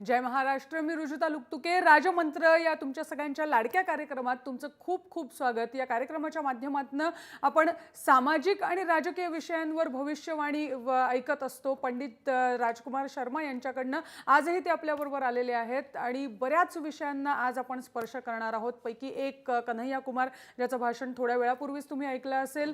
जय महाराष्ट्र. मी रुजुता लुकतुके. राजमंत्र या तुमच्या सगळ्यांच्या लाडक्या कार्यक्रमात तुमचं खूप खूप स्वागत. या कार्यक्रमाच्या माध्यमातून आपण सामाजिक आणि राजकीय विषयांवर भविष्यवाणी ऐकत असतो. पंडित राजकुमार शर्मा यांच्याकडनं आजही ते आपल्याबरोबर आलेले आहेत आणि बऱ्याच विषयांना आज आपण स्पर्श करणार आहोत. पैकी एक कन्हैया कुमार ज्याचं भाषण थोड्या वेळापूर्वीच तुम्ही ऐकलं असेल.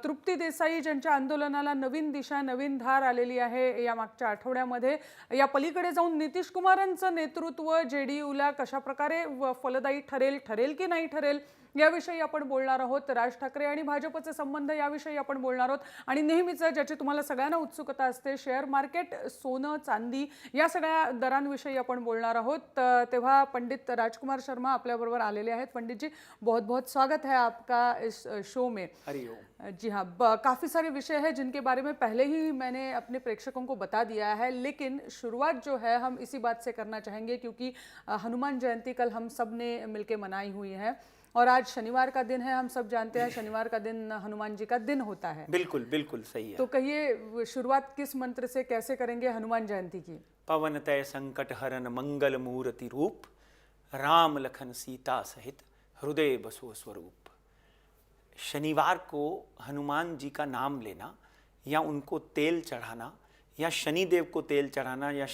तृप्ती देसाई ज्यांच्या आंदोलनाला नवीन दिशा नवीन धार आलेली आहे या मागच्या आठवड्यामध्ये. या पलीकडे जाऊन नितीश कुमारांचं नेतृत्व जेडीयूला कशा प्रकारे फलदायी ठरेल की नाही ठरेल याविषयी आपण बोलणार आहोत. राज ठाकरे आणि भाजपचे संबंध याविषयी आपण बोलणार आहोत. आणि नेहमीच ज्याची तुम्हाला सगळ्यांना उत्सुकता असते शेअर मार्केट, सोनं, चांदी या सगळ्या दरांविषयी आपण बोलणार आहोत. तेव्हा पंडित राजकुमार शर्मा आपल्याबरोबर आलेले आहेत. पंडित जी, बहुत बहुत स्वागत है आपका इस शो में. जी हाँ, काफ़ी सारे विषय हैं जिनके बारे में पहले ही मैंने अपने प्रेक्षकों को बता दिया है, लेकिन शुरुआत जो है हम इसी बात से करना चाहेंगे क्योंकि हनुमान जयंती कल हम सब ने मिलके मनाई हुई है और आज शनिवार का दिन है. हम सब जानते हैं शनिवार का दिन हनुमान जी का दिन होता है. बिल्कुल बिल्कुल सही है. तो कहिए शुरुआत किस मंत्र से कैसे करेंगे हनुमान जयंती की? पवन तय संकट हरन मंगल मूर्ति रूप, राम लखन सीता सहित हृदय बसो स्वरूप. शनिवार को हनुमान जी का नाम लेना या उनको तेल चढ़ाना या शनिदेव को तेल चढ़ाना या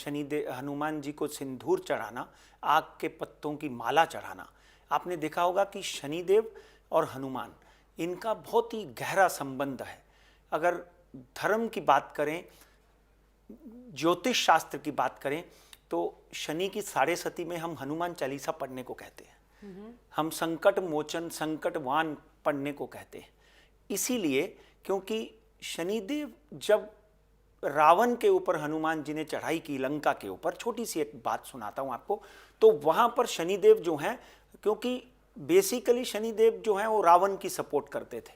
हनुमान जी को सिंदूर चढ़ाना, आग के पत्तों की माला चढ़ाना. आपने देखा होगा कि शनिदेव और हनुमान इनका बहुत ही गहरा संबंध है. अगर धर्म की बात करें, ज्योतिष शास्त्र की बात करें तो शनि की साढ़े सती में हम हनुमान चालीसा पढ़ने को कहते हैं. हम संकट मोचन संकटवान पढ़ने को कहते हैं. इसीलिए क्योंकि शनिदेव जब रावण के ऊपर हनुमान जी ने चढ़ाई की लंका के ऊपर, छोटी सी एक बात सुनाता हूं आपको, तो वहां पर शनिदेव जो हैं, क्योंकि बेसिकली शनिदेव जो हैं वो रावण की सपोर्ट करते थे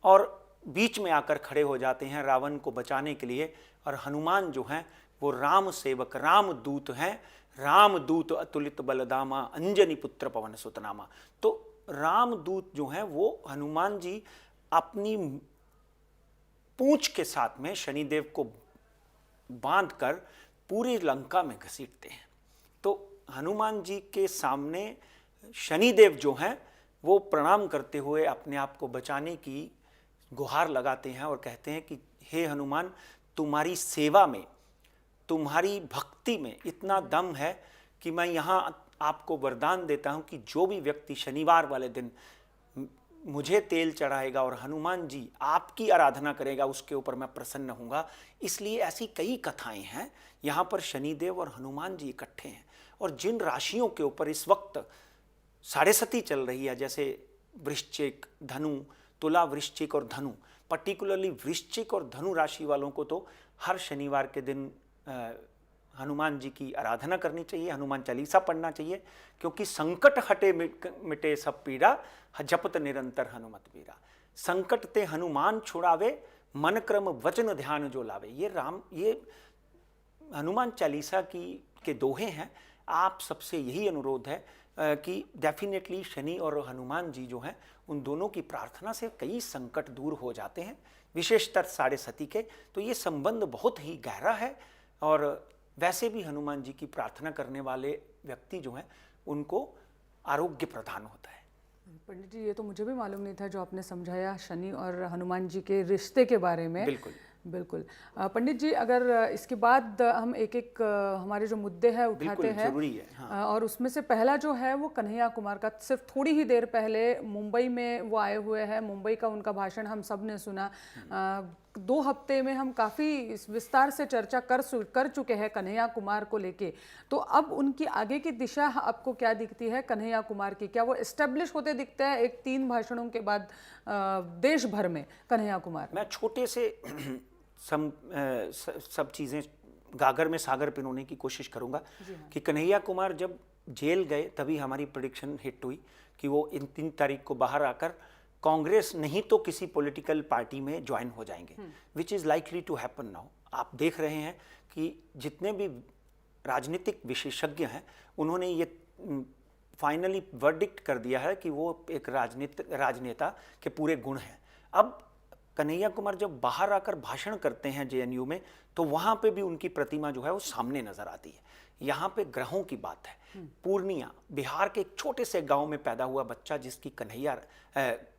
और बीच में आकर खड़े हो जाते हैं रावण को बचाने के लिए. और हनुमान जो हैं वो राम सेवक रामदूत हैं. रामदूत अतुलित बलदामा, अंजनी पुत्र पवन सुतनामा. तो रामदूत जो हैं वो हनुमान जी अपनी पूंछ के साथ में शनिदेव को बांधकर पूरी लंका में घसीटते हैं. तो हनुमान जी के सामने शनिदेव जो हैं वो प्रणाम करते हुए अपने आप को बचाने की गुहार लगाते हैं और कहते हैं कि हे हनुमान, तुम्हारी सेवा में, तुम्हारी भक्ति में इतना दम है कि मैं यहाँ आपको वरदान देता हूँ कि जो भी व्यक्ति शनिवार वाले दिन मुझे तेल चढ़ाएगा और हनुमान जी आपकी आराधना करेगा उसके ऊपर मैं प्रसन्न होऊंगा. इसलिए ऐसी कई कथाएं हैं. यहाँ पर शनिदेव और हनुमान जी इकट्ठे हैं. और जिन राशियों के ऊपर इस वक्त साढ़े सती चल रही है, जैसे वृश्चिक, धनु, तुला, वृश्चिक और धनु, पर्टिकुलरली वृश्चिक और धनु राशि वालों को तो हर शनिवार के दिन हनुमान जी की आराधना करनी चाहिए, हनुमान चालीसा पढ़ना चाहिए. क्योंकि संकट हटे मिटे सब पीड़ा, जपत निरंतर हनुमत वीरा. संकट ते हनुमान छुड़ावे, मन क्रम वचन ध्यान जो लावे. ये हनुमान चालीसा के दोहे हैं. आप सबसे यही अनुरोध है कि डेफिनेटली शनि और हनुमान जी जो हैं उन दोनों की प्रार्थना से कई संकट दूर हो जाते हैं, विशेषतर साढ़े सती के. तो ये संबंध बहुत ही गहरा है. और वैसे भी हनुमान जी की प्रार्थना करने वाले व्यक्ति जो हैं उनको आरोग्य प्रदान होता है. पंडित जी, ये तो मुझे भी मालूम नहीं था जो आपने समझाया शनि और हनुमान जी के रिश्ते के बारे में. बिल्कुल बिल्कुल. पंडित जी, अगर इसके बाद हम एक एक हमारे जो मुद्दे हैं उठाते हैं. जरूरी है. हाँ. और उसमें से पहला जो है वो कन्हैया कुमार का. सिर्फ थोड़ी ही देर पहले मुंबई में वो आए हुए हैं. मुंबई का उनका भाषण हम सब ने सुना. 2 हफ्ते में हम काफ़ी विस्तार से चर्चा कर चुके हैं कन्हैया कुमार को लेके. तो अब उनकी आगे की दिशा आपको क्या दिखती है कन्हैया कुमार की? क्या वो एस्टेब्लिश होते दिखते हैं एक 3 भाषणों के बाद देश भर में कन्हैया कुमार? मैं छोटे से सब चीज़ें गागर में सागर पिरोने की कोशिश करूंगा. कि कन्हैया कुमार जब जेल गए तभी हमारी प्रेडिक्शन हिट हुई कि वो इन 3 तारीख को बाहर आकर कांग्रेस नहीं तो किसी पॉलिटिकल पार्टी में ज्वाइन हो जाएंगे, which is likely to happen now. आप देख रहे हैं कि जितने भी राजनीतिक विशेषज्ञ हैं उन्होंने ये फाइनली वर्डिक्ट कर दिया है कि वो एक राजनेता के पूरे गुण हैं. अब कन्हैया कुमार जब बाहर आकर भाषण करते हैं जेएनयू में, तो वहाँ पे भी उनकी प्रतिमा जो है वो सामने नजर आती है. यहाँ पे ग्रहों की बात है। पूर्णिया बिहार के एक छोटे से गांव में पैदा हुआ बच्चा जिसकी कन्हैया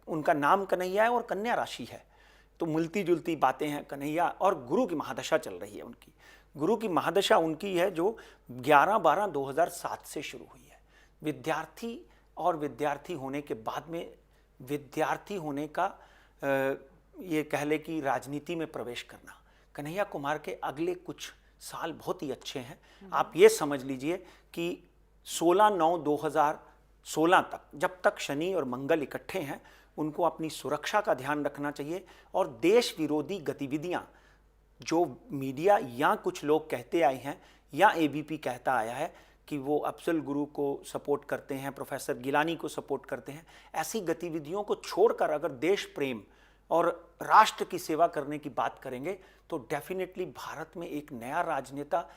उनका नाम कन्हैया है और कन्या राशि है, तो मिलती जुलती बातें हैं कन्हैया। और गुरु की महादशा चल रही है उनकी, गुरु की महादशा उनकी है जो 11/12/2007 से शुरू हुई है। विद्यार्थी और विद्यार्थी होने के बाद में विद्यार्थी होने का ये कह ले कि राजनीति में प्रवेश करना, कन्हैया कुमार के अगले कुछ साल बहुत ही अच्छे हैं। आप ये समझ लीजिए कि 16/9/2016 तक, जब तक शनि और मंगल इकट्ठे हैं, उनको अपनी सुरक्षा का ध्यान रखना चाहिए। और देश विरोधी गतिविधियां जो मीडिया या कुछ लोग कहते आए हैं या एबीपी कहता आया है कि वो अफजल गुरु को सपोर्ट करते हैं, प्रोफेसर गिलानी को सपोर्ट करते हैं, ऐसी गतिविधियों को छोड़कर अगर देश प्रेम और राष्ट्र की सेवा करने की बात करेंगे तो डेफिनेटली भारत में एक नया राजनेता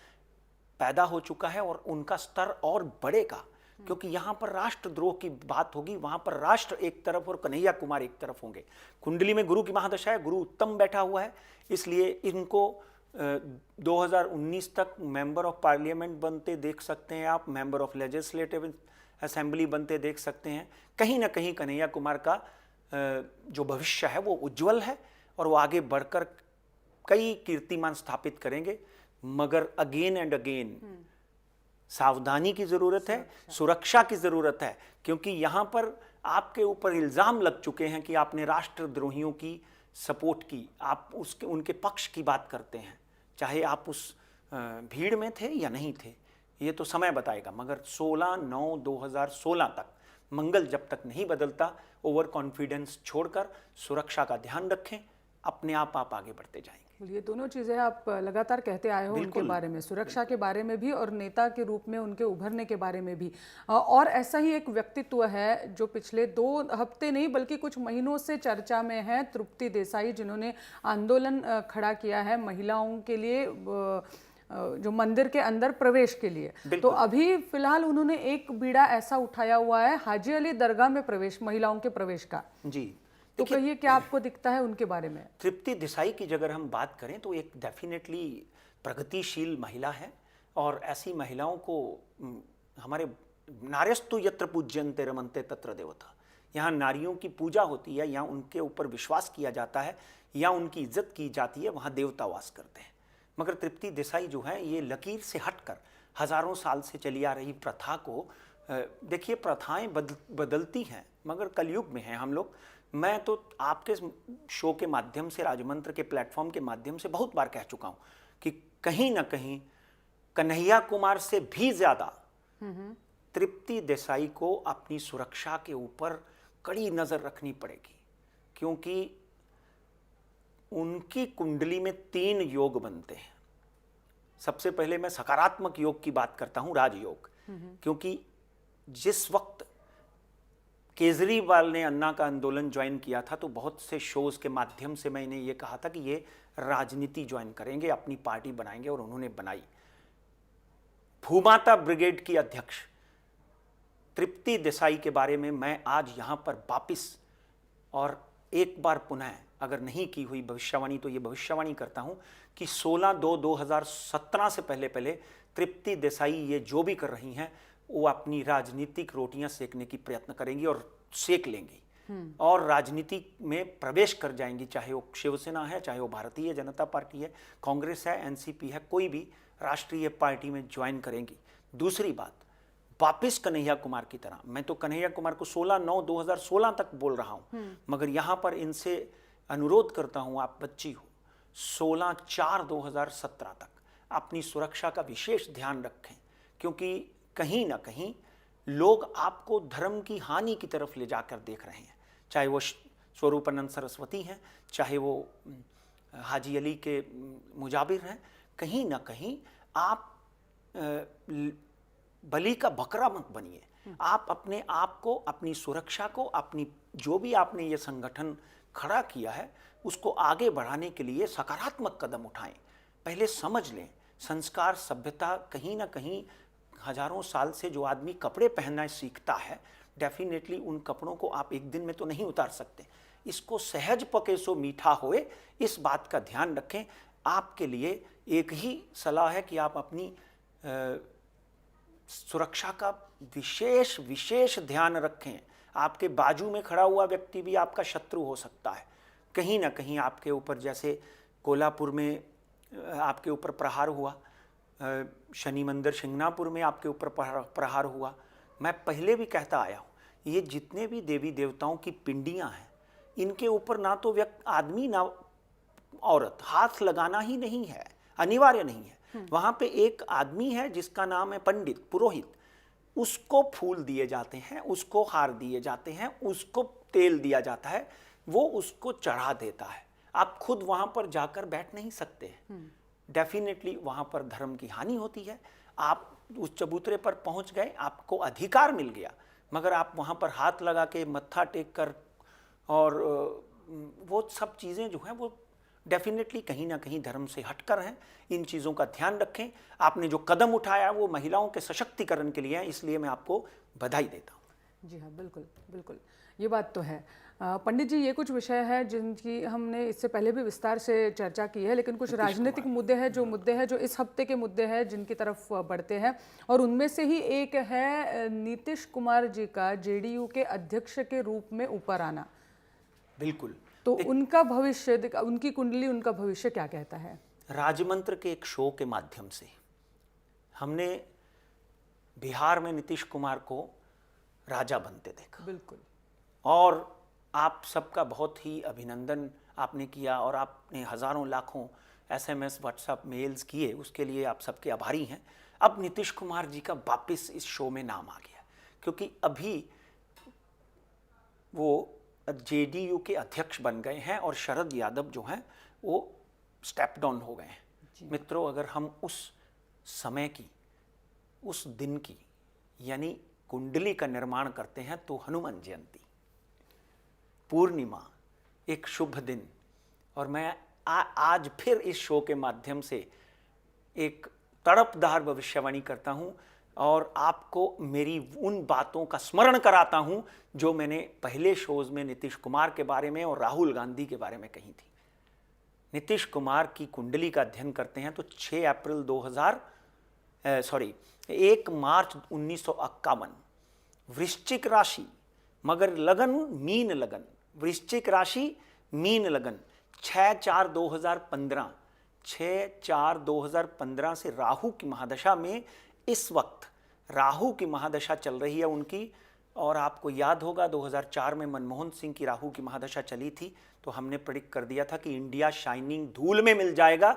पैदा हो चुका है और उनका स्तर और बढ़ेगा, क्योंकि यहाँ पर राष्ट्रद्रोह की बात होगी, वहाँ पर राष्ट्र एक तरफ और कन्हैया कुमार एक तरफ होंगे। कुंडली में गुरु की महादशा है, गुरु उत्तम बैठा हुआ है, इसलिए इनको 2019 तक मेंबर ऑफ पार्लियामेंट बनते देख सकते हैं आप, मेंबर ऑफ लेजिस्लेटिव असेंबली बनते देख सकते हैं। कहीं ना कहीं कन्हैया कुमार का जो भविष्य है वो उज्जवल है और वो आगे बढ़कर कई कीर्तिमान स्थापित करेंगे। मगर अगेन एंड अगेन सावधानी की जरूरत है, सुरक्षा की जरूरत है, क्योंकि यहां पर आपके ऊपर इल्जाम लग चुके हैं कि आपने राष्ट्रद्रोहियों की सपोर्ट की, आप उसके उनके पक्ष की बात करते हैं, चाहे आप उस भीड़ में थे या नहीं थे, ये तो समय बताएगा। मगर 16/9/2016 तक मंगल जब तक नहीं बदलता, ओवर कॉन्फिडेंस छोड़कर सुरक्षा का ध्यान रखें, अपने आप आगे बढ़ते जाएंगे। ये दोनों चीज़ें आप लगातार कहते आए हो उनके बारे में, सुरक्षा के बारे में भी और नेता के रूप में उनके उभरने के बारे में भी। और ऐसा ही एक व्यक्तित्व है जो पिछले 2 हफ्ते नहीं बल्कि कुछ महीनों से चर्चा में है, तृप्ति देसाई, जिन्होंने आंदोलन खड़ा किया है महिलाओं के लिए, जो मंदिर के अंदर प्रवेश के लिए। तो अभी फिलहाल उन्होंने एक बीड़ा ऐसा उठाया हुआ है हाजी अली दरगाह में प्रवेश, महिलाओं के प्रवेश का। जी, तो कहिए क्या आपको दिखता है उनके बारे में? तृप्ति देसाई की अगर हम बात करें तो एक डेफिनेटली प्रगतिशील महिला है, और ऐसी महिलाओं को हमारे नार्यस्तु यत्र पूज्यन्ते रमन्ते तत्र देवता, यहाँ नारियों की पूजा होती है, यहाँ उनके ऊपर विश्वास किया जाता है या उनकी इज्जत की जाती है, वहाँ देवता वास करते हैं। मगर तृप्ति देसाई जो है ये लकीर से हटकर हजारों साल से चली आ रही प्रथा को, देखिए प्रथाएं बदलती हैं, मगर कलयुग में हैं हम लोग। मैं तो आपके शो के माध्यम से, राजमंत्र के प्लेटफॉर्म के माध्यम से बहुत बार कह चुका हूं कि कहीं ना कहीं कन्हैया कुमार से भी ज्यादा तृप्ति देसाई को अपनी सुरक्षा के ऊपर कड़ी नजर रखनी पड़ेगी, क्योंकि उनकी कुंडली में 3 योग बनते हैं। सबसे पहले मैं सकारात्मक योग की बात करता हूं, राजयोग, क्योंकि जिस वक्त केजरीवाल ने अन्ना का आंदोलन ज्वाइन किया था तो बहुत से शोज के माध्यम से मैंने ये कहा था कि ये राजनीति ज्वाइन करेंगे, अपनी पार्टी बनाएंगे, और उन्होंने बनाई। भूमाता ब्रिगेड की अध्यक्ष तृप्ति देसाई के बारे में मैं आज यहां पर वापिस और एक बार पुनः, अगर नहीं की हुई भविष्यवाणी तो ये भविष्यवाणी करता हूं कि 16/2/2017 से पहले तृप्ति देसाई ये जो भी कर रही हैं वो अपनी राजनीतिक रोटियां सेकने की प्रयत्न करेंगी और सेक लेंगी, और राजनीति में प्रवेश कर जाएंगी, चाहे वो शिवसेना है, चाहे वो भारतीय जनता पार्टी है, कांग्रेस है, एनसीपी है, कोई भी राष्ट्रीय पार्टी में ज्वाइन करेंगी। दूसरी बात, वापिस कन्हैया कुमार की तरह, मैं तो कन्हैया कुमार को 16/9/2016 तक बोल रहा हूं, मगर यहां पर इनसे अनुरोध करता हूं, आप बच्ची हो, 16/4/2017 तक अपनी सुरक्षा का विशेष ध्यान रखें, क्योंकि कहीं ना कहीं लोग आपको धर्म की हानि की तरफ ले जाकर देख रहे हैं, चाहे वो स्वरूपानंद सरस्वती हैं, चाहे वो हाजी अली के मुजाबिर हैं। कहीं ना कहीं आप बलि का बकरा मत बनिए, आप अपने आप को, अपनी सुरक्षा को, अपनी जो भी आपने ये संगठन खड़ा किया है उसको आगे बढ़ाने के लिए सकारात्मक कदम उठाएं। पहले समझ लें, संस्कार, सभ्यता, कहीं ना कहीं हजारों साल से जो आदमी कपड़े पहनना सीखता है, डेफिनेटली उन कपड़ों को आप एक दिन में तो नहीं उतार सकते। इसको सहज पके सो मीठा होए, इस बात का ध्यान रखें। आपके लिए एक ही सलाह है कि आप अपनी सुरक्षा का विशेष विशेष ध्यान रखें। आपके बाजू में खड़ा हुआ व्यक्ति भी आपका शत्रु हो सकता है। कहीं ना कहीं आपके ऊपर, जैसे कोल्हापुर में आपके ऊपर प्रहार हुआ, शनि मंदिर शिंगणापुर में आपके ऊपर प्रहार हुआ। मैं पहले भी कहता आया हूँ, ये जितने भी देवी देवताओं की पिंडियाँ हैं, इनके ऊपर ना तो आदमी ना औरत हाथ लगाना ही नहीं है, अनिवार्य नहीं है। वहाँ पे एक आदमी है जिसका नाम है पंडित, पुरोहित, उसको फूल दिए जाते हैं, उसको हार दिए जाते हैं, उसको तेल दिया जाता है, वो उसको चढ़ा देता है। आप खुद वहाँ पर जाकर बैठ नहीं सकते। डेफिनेटली वहाँ पर धर्म की हानि होती है। आप उस चबूतरे पर पहुँच गए, आपको अधिकार मिल गया, मगर आप वहाँ पर हाथ लगा के, मत्था टेक कर, और वो सब चीज़ें जो हैं वो डेफिनेटली कहीं ना कहीं धर्म से हटकर हैं। इन चीज़ों का ध्यान रखें। आपने जो कदम उठाया वो महिलाओं के सशक्तिकरण के लिए है, इसलिए मैं आपको बधाई देता हूँ। जी हाँ, बिल्कुल बिल्कुल, ये बात तो है। पंडित जी, ये कुछ विषय है जिनकी हमने इससे पहले भी विस्तार से चर्चा की है, लेकिन कुछ राजनीतिक मुद्दे हैं जो इस हफ्ते के मुद्दे हैं जिनकी तरफ बढ़ते हैं, और उनमें से ही एक है नीतीश कुमार जी का जेडीयू के अध्यक्ष के रूप में ऊपर आना। बिल्कुल। तो उनका भविष्य, उनकी कुंडली, उनका भविष्य क्या कहता है? राजमंत्र के एक शो के माध्यम से हमने बिहार में नीतीश कुमार को राजा बनते देखा। बिल्कुल। और आप सबका बहुत ही अभिनंदन आपने किया, और आपने हजारों लाखों SMS, व्हाट्सएप, मेल्स किए, उसके लिए आप सबके आभारी हैं। अब नीतीश कुमार जी का वापस इस शो में नाम आ गया, क्योंकि अभी वो जेडीयू के अध्यक्ष बन गए हैं और शरद यादव जो हैं वो स्टेप डाउन हो गए हैं। मित्रों, अगर हम उस समय की, उस दिन की, यानी कुंडली का निर्माण करते हैं, तो हनुमान जयंती, पूर्णिमा, एक शुभ दिन, और मैं आज फिर इस शो के माध्यम से एक तड़पदार भविष्यवाणी करता हूं और आपको मेरी उन बातों का स्मरण कराता हूं जो मैंने पहले शोज में नीतीश कुमार के बारे में और राहुल गांधी के बारे में कही थी। नीतीश कुमार की कुंडली का अध्ययन करते हैं तो 1 मार्च 1951, वृश्चिक राशि, मगर लगन मीन लगन, वृश्चिक राशि मीन लगन, 6/4/2015, 6/4/2015 से राहु की महादशा में, इस वक्त राहु की महादशा चल रही है उनकी। और आपको याद होगा 2004 में मनमोहन सिंह की राहु की महादशा चली थी, तो हमने प्रेडिक्ट कर दिया था कि इंडिया शाइनिंग धूल में मिल जाएगा,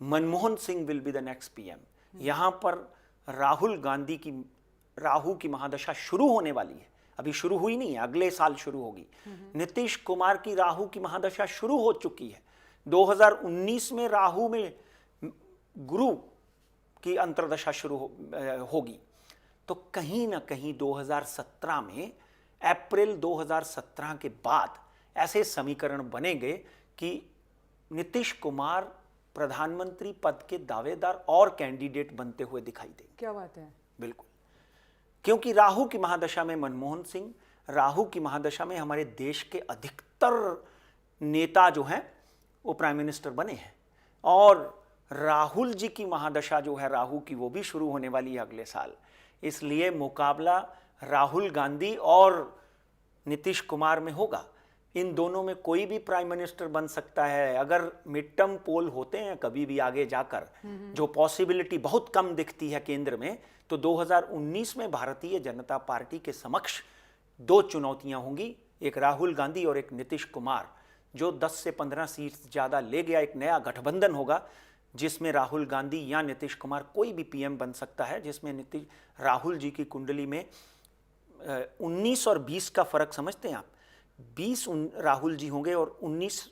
Manmohan Singh will be the next PM। यहां पर राहुल गांधी की राहु की महादशा शुरू होने वाली है, अभी शुरू हुई नहीं है, अगले साल शुरू होगी। नीतीश कुमार की राहु की महादशा शुरू हो चुकी है। 2019 में राहु में गुरु की अंतर्दशा शुरू होगी। तो कहीं ना कहीं 2017 में, अप्रैल 2017 के बाद ऐसे समीकरण बनेंगे कि नीतीश कुमार प्रधानमंत्री पद के दावेदार और कैंडिडेट बनते हुए दिखाई देंगे। क्या बात है। बिल्कुल, क्योंकि राहु की महादशा में मनमोहन सिंह, राहु की महादशा में हमारे देश के अधिकतर नेता जो हैं वो प्राइम मिनिस्टर बने हैं, और राहुल जी की महादशा जो है राहु की, वो भी शुरू होने वाली है अगले साल। इसलिए मुकाबला राहुल गांधी और नीतीश कुमार में होगा। इन दोनों में कोई भी प्राइम मिनिस्टर बन सकता है। अगर मिड टर्म पोल होते हैं कभी भी आगे जाकर, जो पॉसिबिलिटी बहुत कम दिखती है केंद्र में, तो 2019 में भारतीय जनता पार्टी के समक्ष 2 चुनौतियां होंगी, एक राहुल गांधी और एक नीतीश कुमार। जो 10 से 15 सीट ज्यादा ले गया, एक नया गठबंधन होगा जिसमें राहुल गांधी या नीतीश कुमार, कोई भी PM बन सकता है, जिसमें राहुल जी की कुंडली में 19 और 20 का फर्क समझते हैं आप। 20 राहुल जी होंगे और 19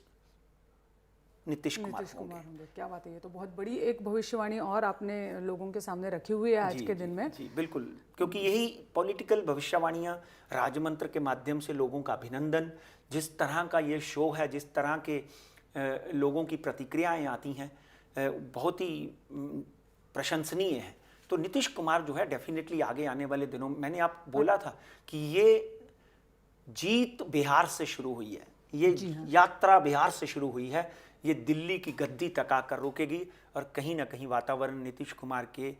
नीतीश कुमार होंगे। क्या बात है, ये तो बहुत बड़ी एक भविष्यवाणी और आपने लोगों के सामने रखी हुई है आज के दिन में। जी बिल्कुल, क्योंकि यही पॉलिटिकल भविष्यवाणियां राजमंत्र के माध्यम से लोगों का अभिनंदन, जिस तरह का ये शो है, जिस तरह के लोगों की प्रतिक्रियाएं आती हैं, बहुत ही प्रशंसनीय है। तो नीतीश कुमार जो है डेफिनेटली आगे आने वाले दिनों, मैंने आप बोला था कि ये जीत बिहार से शुरू हुई है, ये यात्रा बिहार से शुरू हुई है, ये दिल्ली की गद्दी तक आकर रुकेगी, और कहीं ना कहीं वातावरण नीतीश कुमार के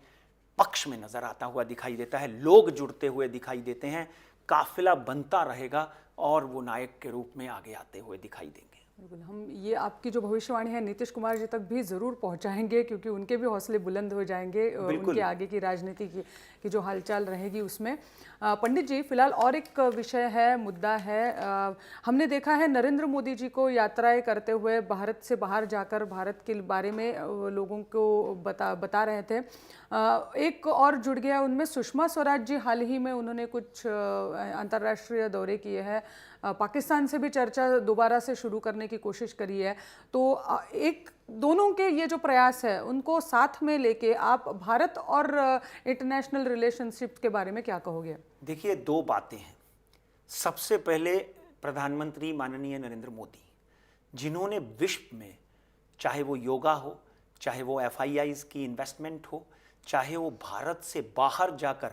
पक्ष में नजर आता हुआ दिखाई देता है, लोग जुड़ते हुए दिखाई देते हैं, काफिला बनता रहेगा और वो नायक के रूप में आगे आते हुए दिखाई देंगे। बिल्कुल, हम ये आपकी जो भविष्यवाणी है नीतीश कुमार जी तक भी ज़रूर पहुंचाएंगे, क्योंकि उनके भी हौसले बुलंद हो जाएंगे उनके आगे की राजनीति की जो हालचाल रहेगी उसमें। पंडित जी, फिलहाल और एक विषय है, मुद्दा है, हमने देखा है नरेंद्र मोदी जी को यात्राएं करते हुए भारत से बाहर जाकर भारत के बारे में लोगों को बता रहे थे। एक और जुड़ गया उनमें सुषमा स्वराज जी, हाल ही में उन्होंने कुछ अंतर्राष्ट्रीय दौरे किए हैं, पाकिस्तान से भी चर्चा दोबारा से शुरू करने की कोशिश करी है। तो एक दोनों के ये जो प्रयास है उनको साथ में लेके आप भारत और इंटरनेशनल रिलेशनशिप के बारे में क्या कहोगे? देखिए, दो बातें हैं। सबसे पहले प्रधानमंत्री माननीय नरेंद्र मोदी, जिन्होंने विश्व में, चाहे वो योगा हो, चाहे वो FIIs की इन्वेस्टमेंट हो, चाहे वो भारत से बाहर जाकर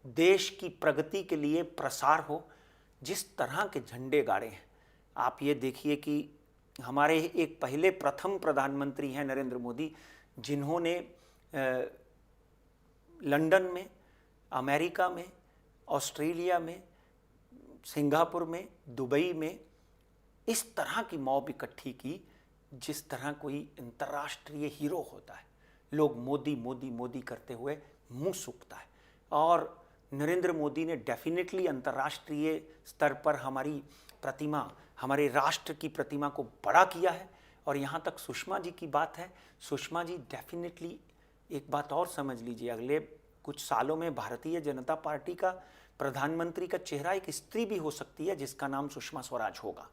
देश की प्रगति के लिए प्रसार हो, जिस तरह के झंडे गाड़े हैं। आप ये देखिए कि हमारे एक पहले प्रथम प्रधानमंत्री हैं नरेंद्र मोदी, जिन्होंने लंदन में, अमेरिका में, ऑस्ट्रेलिया में, सिंगापुर में, दुबई में इस तरह की मॉब इकट्ठी की जिस तरह कोई अंतर्राष्ट्रीय हीरो होता है। लोग मोदी मोदी मोदी करते हुए मुंह सूखता है। और नरेंद्र मोदी ने डेफिनेटली अंतर्राष्ट्रीय स्तर पर हमारी प्रतिमा, हमारे राष्ट्र की प्रतिमा को बड़ा किया है। और यहाँ तक सुषमा जी की बात है, सुषमा जी डेफिनेटली, एक बात और समझ लीजिए, अगले कुछ सालों में भारतीय जनता पार्टी का प्रधानमंत्री का चेहरा एक स्त्री भी हो सकती है जिसका नाम सुषमा स्वराज होगा।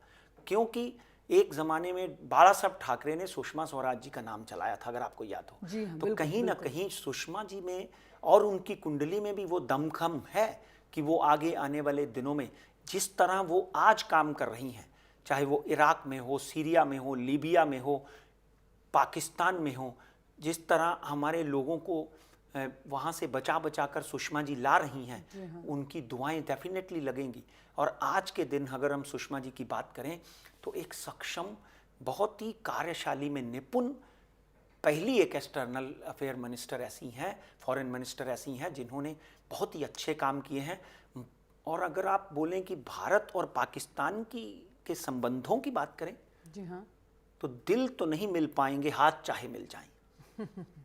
क्योंकि एक ज़माने में बाला साहब ठाकरे ने सुषमा स्वराज जी का नाम चलाया था, अगर आपको याद हो। जी हाँ, तो कहीं ना कहीं सुषमा जी में और उनकी कुंडली में भी वो दमखम है कि वो आगे आने वाले दिनों में जिस तरह वो आज काम कर रही हैं, चाहे वो इराक में हो, सीरिया में हो, लीबिया में हो, पाकिस्तान में हो, जिस तरह हमारे लोगों को वहाँ से बचा बचा कर सुषमा जी ला रही हैं, उनकी दुआएं डेफिनेटली लगेंगी। और आज के दिन अगर हम सुषमा जी की बात करें तो एक सक्षम, बहुत ही कार्यशाली में निपुण पहली एक एक्सटर्नल अफेयर मिनिस्टर ऐसी हैं, फॉरेन मिनिस्टर ऐसी हैं जिन्होंने बहुत ही अच्छे काम किए हैं। और अगर आप बोलें कि भारत और पाकिस्तान के संबंधों की बात करें, जी हाँ, तो दिल तो नहीं मिल पाएंगे, हाथ चाहे मिल जाएं।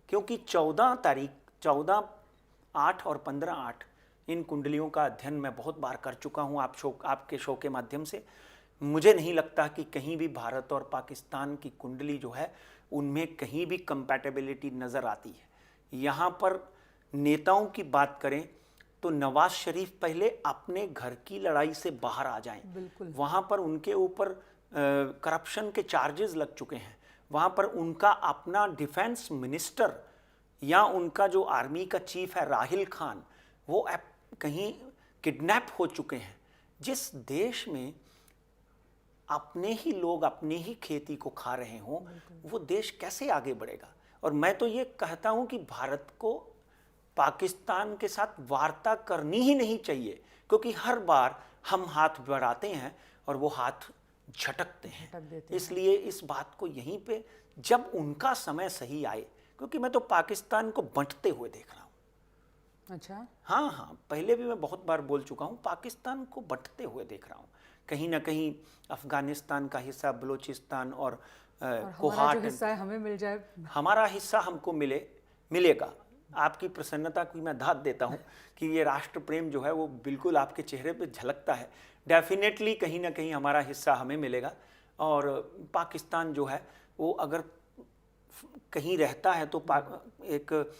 क्योंकि 14/8 और 15/8 इन कुंडलियों का अध्ययन मैं बहुत बार कर चुका हूं आपके शो के माध्यम से। मुझे नहीं लगता कि कहीं भी भारत और पाकिस्तान की कुंडली जो है उनमें कहीं भी कंपैटिबिलिटी नज़र आती है। यहाँ पर नेताओं की बात करें तो नवाज शरीफ पहले अपने घर की लड़ाई से बाहर आ जाएं। वहाँ पर उनके ऊपर करप्शन के चार्जेस लग चुके हैं। वहाँ पर उनका अपना डिफेंस मिनिस्टर या उनका जो आर्मी का चीफ है राहिल खान, वो कहीं किडनैप हो चुके हैं। जिस देश में अपने ही लोग अपने ही खेती को खा रहे हों, वो देश कैसे आगे बढ़ेगा? और मैं तो ये कहता हूं कि भारत को पाकिस्तान के साथ वार्ता करनी ही नहीं चाहिए, क्योंकि हर बार हम हाथ बढ़ाते हैं और वो हाथ झटकते हैं। इसलिए इस बात को यहीं पे जब उनका समय सही आए, क्योंकि मैं तो पाकिस्तान को बंटते हुए देख रहा हूँ। अच्छा, हाँ, पहले भी मैं बहुत बार बोल चुका हूँ, पाकिस्तान को बंटते हुए देख रहा हूँ। कहीं ना कहीं अफगानिस्तान का हिस्सा, बलूचिस्तान और कोहाट, जो हिस्सा है हमें मिल जाए, हमारा हिस्सा हमको मिलेगा। आपकी प्रसन्नता की मैं दाद देता हूँ कि ये राष्ट्र प्रेम जो है वो बिल्कुल आपके चेहरे पे झलकता है। डेफिनेटली कहीं ना कहीं हमारा हिस्सा हमें मिलेगा। और पाकिस्तान जो है वो अगर कहीं रहता है तो एक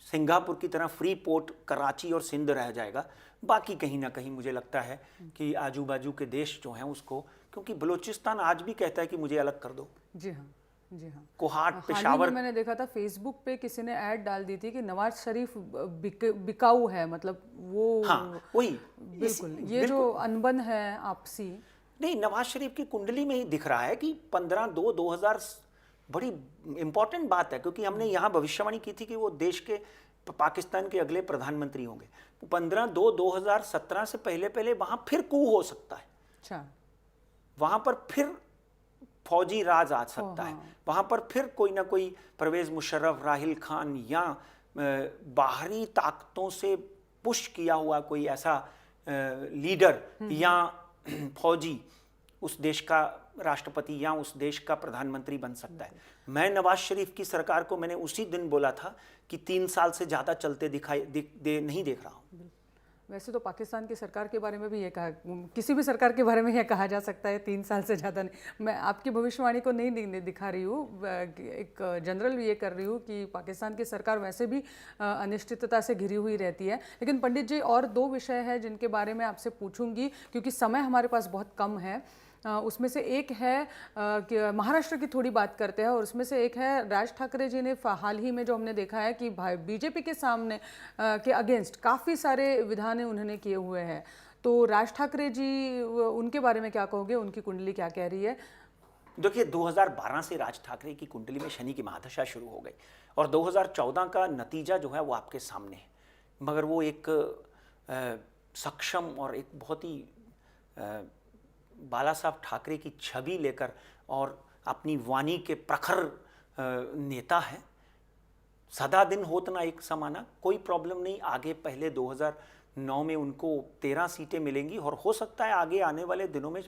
सिंगापुर की तरह फ्री पोर्ट कराची और सिंध रह जाएगा। बाकी कहीं ना कहीं मुझे लगता है कि आजू बाजू के देश जो हैं उसको, क्योंकि बलूचिस्तान आज भी कहता है कि मुझे अलग कर दो। जी हाँ, जी हाँ। कोहाट, हाल पेशावर, ही में मैंने देखा था फेसबुक पे किसी ने ऐड डाल दी थी कि नवाज शरीफ बिकाऊ है, मतलब वो, हाँ वही बिल्कुल ये जो अनबन है आपसी, नहीं, नवाज शरीफ की कुंडली में ही दिख रहा है कि 15/2/2000 बड़ी इंपॉर्टेंट बात है, क्योंकि हमने यहाँ भविष्यवाणी की थी कि वो देश के, पाकिस्तान के अगले प्रधानमंत्री होंगे। 15/2/2017 से पहले वहाँ फिर कू हो सकता है। अच्छा, वहाँ पर फिर फौजी राज आ सकता है। वहाँ पर फिर कोई ना कोई परवेज मुशर्रफ, राहिल खान या बाहरी ताकतों से पुश किया हुआ कोई ऐसा लीडर या फौजी उस देश का राष्ट्रपति या उस देश का प्रधानमंत्री बन सकता है। मैं नवाज शरीफ की सरकार को मैंने उसी दिन बोला था कि 3 साल से ज़्यादा चलते नहीं देख रहा हूँ। वैसे तो पाकिस्तान की सरकार के बारे में भी ये कहा, किसी भी सरकार के बारे में ये कहा जा सकता है 3 साल से ज़्यादा नहीं। मैं आपकी भविष्यवाणी को नहीं दिखा रही हूँ, एक जनरल ये कर रही हूँ कि पाकिस्तान की सरकार वैसे भी अनिश्चितता से घिरी हुई रहती है। लेकिन पंडित जी, और 2 विषय है जिनके बारे में आपसे पूछूंगी क्योंकि समय हमारे पास बहुत कम है। उसमें से एक है कि महाराष्ट्र की थोड़ी बात करते हैं, और उसमें से एक है राज ठाकरे जी ने हाल ही में जो हमने देखा है कि बीजेपी के सामने के अगेंस्ट काफ़ी सारे विधान उन्होंने किए हुए हैं। तो राज ठाकरे जी, उनके बारे में क्या कहोगे, उनकी कुंडली क्या कह रही है? देखिए, 2012 से राज ठाकरे की कुंडली में शनि की महादशा शुरू हो गई और 2014 का नतीजा जो है वो आपके सामने है। मगर वो एक सक्षम और एक बहुत ही बाला साहब ठाकरे की छवि लेकर और अपनी वाणी के प्रखर नेता है। सदा दिन होत ना एक समाना, कोई प्रॉब्लम नहीं। आगे पहले 2009 में उनको 13 सीटें मिलेंगी और हो सकता है आगे आने वाले दिनों में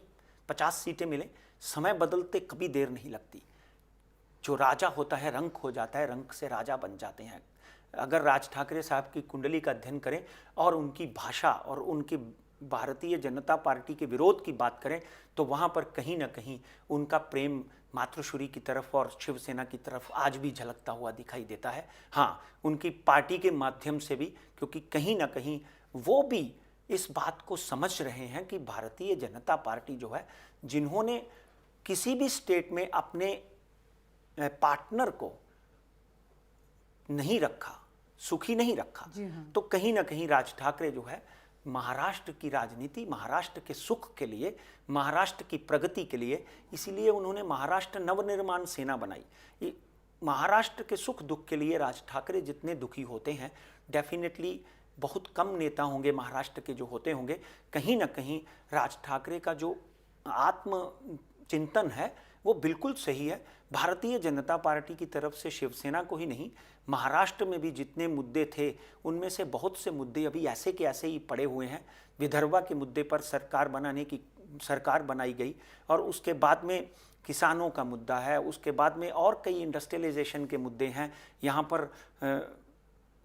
50 सीटें मिलें। समय बदलते कभी देर नहीं लगती। जो राजा होता है रंक हो जाता है, रंक से राजा बन जाते हैं। अगर राज ठाकरे साहब की कुंडली का अध्ययन करें और उनकी भाषा और उनकी भारतीय जनता पार्टी के विरोध की बात करें तो वहाँ पर कहीं ना कहीं उनका प्रेम मातृश्री की तरफ और शिवसेना की तरफ आज भी झलकता हुआ दिखाई देता है। हाँ, उनकी पार्टी के माध्यम से भी, क्योंकि कहीं ना कहीं वो भी इस बात को समझ रहे हैं कि भारतीय जनता पार्टी जो है, जिन्होंने किसी भी स्टेट में अपने पार्टनर को नहीं रखा, सुखी नहीं रखा, तो कहीं ना कहीं राज ठाकरे जो है महाराष्ट्र की राजनीति, महाराष्ट्र के सुख के लिए, महाराष्ट्र की प्रगति के लिए, इसीलिए उन्होंने महाराष्ट्र नवनिर्माण सेना बनाई। महाराष्ट्र के सुख दुख के लिए राज ठाकरे जितने दुखी होते हैं, डेफिनेटली बहुत कम नेता होंगे महाराष्ट्र के जो होते होंगे। कहीं ना कहीं राज ठाकरे का जो आत्म चिंतन है वो बिल्कुल सही है। भारतीय जनता पार्टी की तरफ से शिवसेना को ही नहीं, महाराष्ट्र में भी जितने मुद्दे थे उनमें से बहुत से मुद्दे अभी ऐसे के ऐसे ही पड़े हुए हैं। विदर्भा के मुद्दे पर सरकार बनाई गई और उसके बाद में किसानों का मुद्दा है, उसके बाद में और कई इंडस्ट्रियलाइजेशन के मुद्दे हैं। यहाँ पर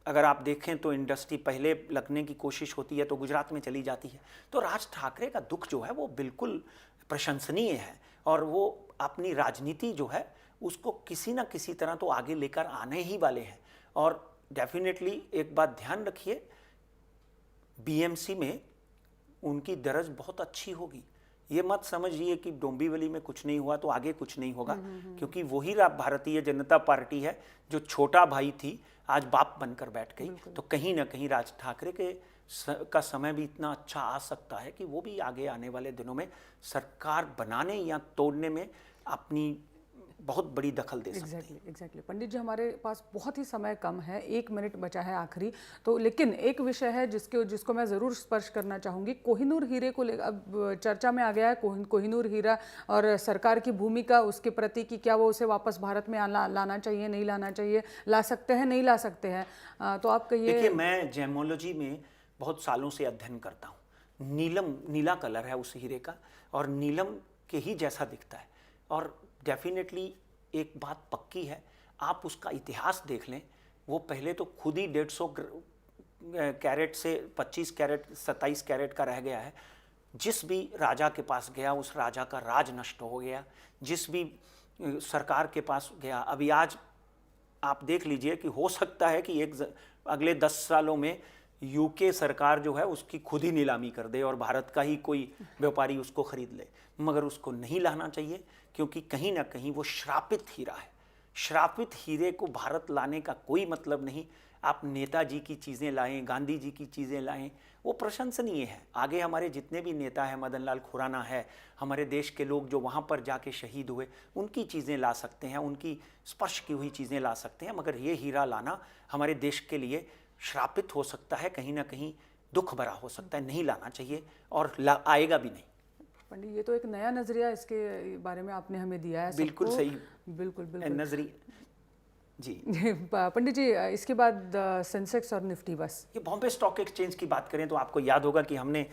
अगर आप देखें तो इंडस्ट्री पहले लगने की कोशिश होती है तो गुजरात में चली जाती है। तो राज ठाकरे का दुख जो है वो बिल्कुल प्रशंसनीय है और वो अपनी राजनीति जो है उसको किसी ना किसी तरह तो आगे लेकर आने ही वाले हैं। और डेफिनेटली एक बात ध्यान रखिए, बीएमसी में उनकी दरज बहुत अच्छी होगी। ये मत समझिए कि डोंबिवली में कुछ नहीं हुआ तो आगे कुछ नहीं होगा, क्योंकि वही भारतीय जनता पार्टी है जो छोटा भाई थी आज बाप बनकर बैठ गई। तो कहीं ना कहीं राज ठाकरे का समय भी इतना अच्छा आ सकता है कि वो भी आगे आने वाले दिनों में सरकार बनाने या तोड़ने में अपनी बहुत बड़ी दखल दे सकते हैं। एग्जैक्टली। पंडित जी, हमारे पास बहुत ही समय कम है, 1 मिनट बचा है आखिरी। तो लेकिन एक विषय है जिसको मैं ज़रूर स्पर्श करना चाहूँगी। कोहिनूर हीरे को अब चर्चा में आ गया है कोहिनूर हीरा और सरकार की भूमिका उसके प्रति कि क्या वो उसे वापस भारत में लाना चाहिए, नहीं लाना चाहिए, ला सकते हैं, नहीं ला सकते हैं। तो आप कहिए। देखिए, मैं जेमोलॉजी में बहुत सालों से अध्ययन करता हूँ। नीला कलर है उस हीरे का और नीलम के ही जैसा दिखता है। और डेफिनेटली एक बात पक्की है, आप उसका इतिहास देख लें, वो पहले तो खुद ही 150 कैरेट से 25 कैरेट 27 कैरेट का रह गया है। जिस भी राजा के पास गया उस राजा का राज नष्ट हो गया, जिस भी सरकार के पास गया। अभी आज आप देख लीजिए कि हो सकता है कि अगले 10 सालों में यूके सरकार जो है उसकी खुद ही नीलामी कर दे और भारत का ही कोई व्यापारी उसको खरीद ले। मगर उसको नहीं लाना चाहिए, क्योंकि कहीं ना कहीं वो श्रापित हीरा है। श्रापित हीरे को भारत लाने का कोई मतलब नहीं। आप नेताजी की चीज़ें लाएं, गांधी जी की चीज़ें लाएं, वो प्रशंसनीय है। आगे हमारे जितने भी नेता हैं, मदन लाल खुराना है, हमारे देश के लोग जो वहाँ पर जाके शहीद हुए, उनकी चीज़ें ला सकते हैं, उनकी स्पर्श की हुई चीज़ें ला सकते हैं। मगर ये हीरा लाना हमारे देश के लिए श्रापित हो सकता है, कहीं ना कहीं दुख भरा हो सकता है। नहीं लाना चाहिए और आएगा भी नहीं। पंडित, ये तो एक नया नजरिया इसके बारे में आपने हमें दिया है। बिल्कुल सही। बिल्कुल नजरिया जी। पंडित जी, इसके बाद सेंसेक्स और निफ्टी बस। ये बॉम्बे स्टॉक एक्सचेंज की बात करें तो आपको याद होगा कि हमने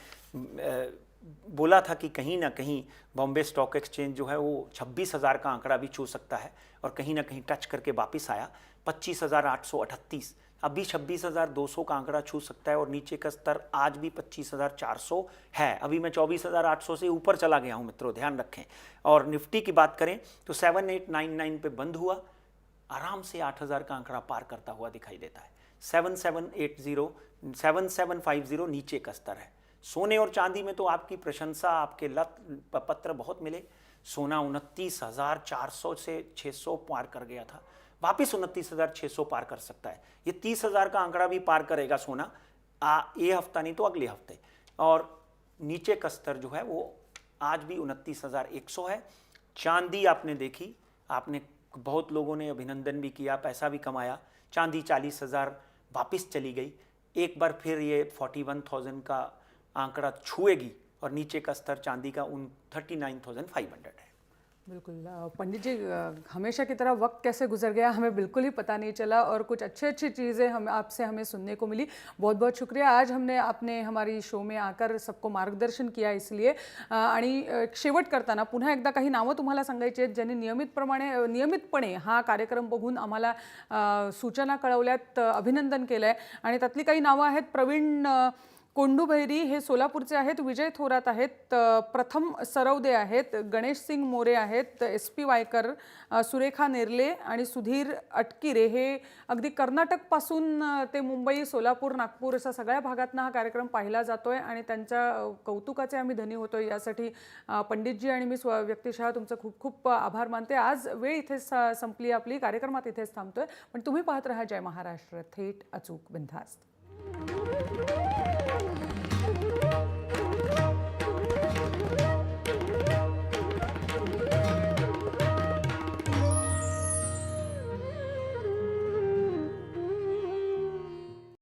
बोला था कि कहीं ना कहीं बॉम्बे स्टॉक एक्सचेंज जो है वो 26,000 का आंकड़ा भी छू सकता है और कहीं ना कहीं टच करके वापस आया 25,838। अभी 26,200 का आंकड़ा छू सकता है और नीचे का स्तर आज भी 25,400 है। अभी मैं 24,800 से ऊपर चला गया हूं मित्रों, ध्यान रखें। और निफ्टी की बात करें तो 7899 पे बंद हुआ, आराम से 8,000 का आंकड़ा पार करता हुआ दिखाई देता है। 7780 7750 नीचे का स्तर है। सोने और चांदी में तो आपकी प्रशंसा, आपके लत पत्र बहुत मिले। सोना 29,400 से 600 पार कर गया था, वापिस 29,600 पार कर सकता है। ये 30,000 का आंकड़ा भी पार करेगा सोना ये हफ्ता नहीं तो अगले हफ्ते। और नीचे का स्तर जो है वो आज भी 29,100 है। चांदी आपने देखी, आपने बहुत लोगों ने अभिनंदन भी किया, पैसा भी कमाया। चांदी 40,000 वापिस चली गई। एक बार फिर ये 41,000 का आंकड़ा छुएगी और नीचे का स्तर चांदी का 39,500 है। बिल्कुल पंडित जी, हमेशा की तरह वक्त कैसे गुजर गया हमें बिल्कुल ही पता नहीं चला और कुछ अच्छी अच्छी चीज़ें हमें सुनने को मिली। बहुत बहुत शुक्रिया। आज हमने आपने हमारी शो में आकर सबको मार्गदर्शन किया, इसलिए आणि शेवट करताना पुन्हा एकदा काही नावं तुम्हाला सांगायची आहेत ज्यांनी नियमितपणे हा कार्यक्रम बघून आम्हाला सूचना कळवल्यात, अभिनंदन केलं आहे. आणि त्यातली काही नावं आहेत: प्रवीण कोंडूभैरी हे सोलापूरचे आहेत, विजय थोरात आहेत, प्रथम सरवदे आहेत, गणेश सिंग मोरे आहेत, SP वायकर, सुरेखा नेर्ले आणि सुधीर अटकिरे हे अगदी कर्नाटकपासून ते मुंबई, सोलापूर, नागपूर अशा सगळ्या भागातनं हा कार्यक्रम पाहिला जातोय आणि त्यांच्या कौतुकाचे आम्ही धनी होतोय. यासाठी पंडितजी आणि मी व्यक्तिशः तुमचं खूप खूप आभार मानते. आज वेळ इथेच संपली आपली, कार्यक्रमात इथेच थांबतोय, पण तुम्ही पाहत राहा जय महाराष्ट्र, थेट अचूक बिनधास्त.